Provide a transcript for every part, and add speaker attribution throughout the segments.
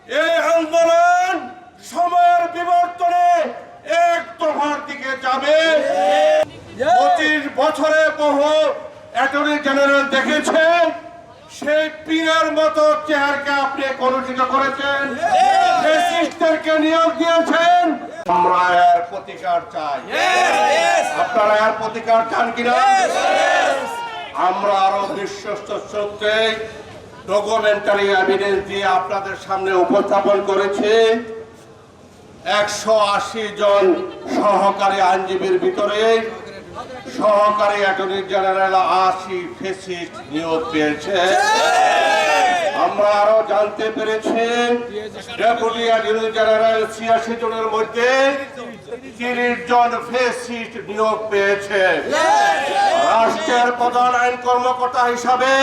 Speaker 1: এই আন্দোলন সময়ের বিবর্তনে এক দফার দিকে যাবে। 25 বছরে বহু অ্যাটর্নি জেনারেল দেখেছেন, সেই পীরের মতো চেহারকে আপনি কলুষিত করেছেন, ফ্যাসিস্টদেরকে নিয়োগ দিয়েছেন। আমরা এর প্রতিকার চাই। আপনারা এর প্রতিকার চান কিনা? আমরা আরো বিশ্বস্ত সূত্রে ডকুমেন্টারি এভিডেন্স দিয়ে আপনাদের সামনে উপস্থাপন করেছি। 180 জন সহকারী আইনজীবীর ভিতরে সহকারী অ্যাটর্নি জেনারেল 80 ফ্যাসিস্ট নিয়োগ পেয়েছে। আমরা আরো জানতে পেরেছি ডেপুটি অ্যাটর্নি জেনারেল 86 জনের মধ্যে 30 জন ফ্যাসিস্ট নিয়োগ পেয়েছে। রাষ্ট্রের প্রধান আইন কর্মকর্তা হিসাবে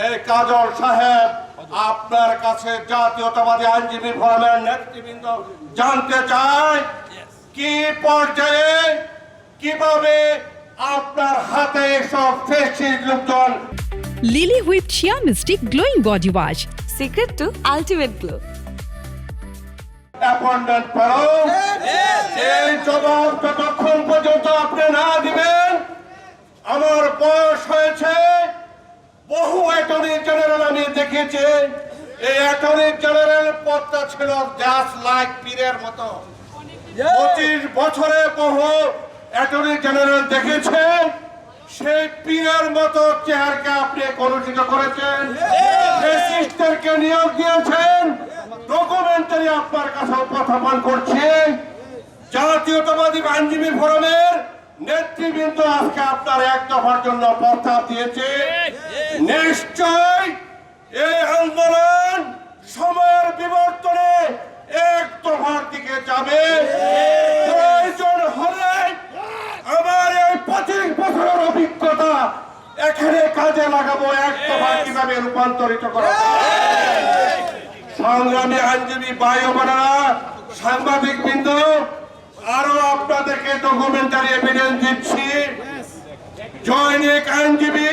Speaker 1: এই কাজল সাহেব আপনার কাছে জাতীয়তাবাদী আইনজীবী ফোরামের নেতৃবৃন্দ জানতে চায় কি পর্যায়ে কিভাবে আপনার হাতে সব ফ্যাসিস্ট লোকজন।
Speaker 2: Lily whip shea mystic glowing body wash,
Speaker 3: secret to ultimate glow.
Speaker 1: Appointment করো। এই জবাব যতক্ষণ পর্যন্ত আপনি না দিবেন, আমার বয়স হয়েছে, বহু অ্যাটর্নি জেনারেল আমি দেখেছি, এই অ্যাটর্নি জেনারেল পদটা ছিল জাস্ট লাইক পীরের মতো। 25 বছরে বহু অ্যাটর্নি জেনারেল দেখেছেন, সেই পীরের মতো চেহারকে আপনি কলুষিত করেছেন, ফ্যাসিস্টদেরকে নিয়োগ দিয়েছেন। ডকুমেন্টারি আপনার কাছে উপস্থাপন করছি। জাতীয়তাবাদী আইনজীবী ফোরামের নেতৃবৃন্দ আজকে আপনার এক দফার জন্য প্রস্তাব দিয়েছে। নিশ্চয় এই আন্দোলন সময়ের বিবর্তনে এক দফার দিকে যাবে। প্রয়োজন হলে আমার এই 25 বছরের অভিজ্ঞতা এখানে কাজে লাগাবো, এক দফা কিভাবে রূপান্তরিত করা যায়। সংগ্রামী আইনজীবী ভাই ও বোনেরা, সাংবাদিক বৃন্দ, আরো আপনাদেরকে ডকুমেন্টারি এভিডেন্স দিচ্ছি। জৈনিক আইনজীবী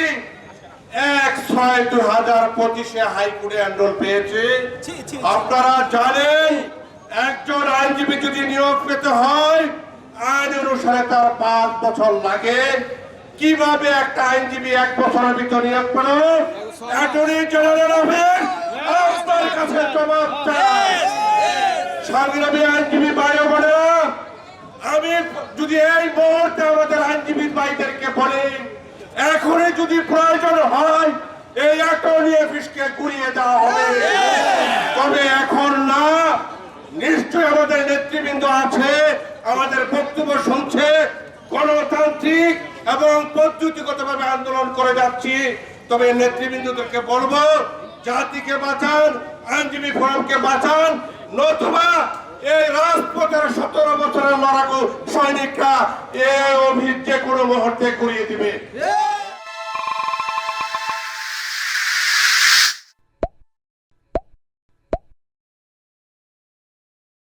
Speaker 1: 1/6/2025 হাইকোর্টে এনরোল পেয়েছে। আপনারা জানেন একজন আইনজীবী যদি নিয়োগ পেতে হয় আইন অনুসারে তার 5 বছর লাগে। কিভাবে একটা আইনজীবী 1 বছরের ভিতর নিয়োগ পেল? অ্যাটর্নি জেনারেল অফিস আপনার কাছে জবাব চাই। সংগ্রামী আইনজীবী ভাই ও বোনেরা, আমি যদি এই মুহূর্তে আমাদের আইনজীবী ভাইদেরকে বলি, এখনই যদি প্রয়োজন হয় এই অ্যাটর্নি অফিসকে ঘুরিয়ে দেওয়া হবে, তবে এখন না। নিশ্চয় আমাদের নেতৃবৃন্দ আছে, আমাদের বক্তব্য শুনছে, গণতান্ত্রিক এবং পদ্ধতিগতভাবে আন্দোলন করে যাচ্ছি। তবে নেতৃবৃন্দদেরকে বলবো, জাতিকে বাঁচান, আইনজীবী ফোরামকে বাঁচান, নতুবা এই রাজপথের 17 বছরের লড়াকু সৈনিকরা এই অভিযোগ যে কোনো মুহূর্তে ঘুরিয়ে দিবে।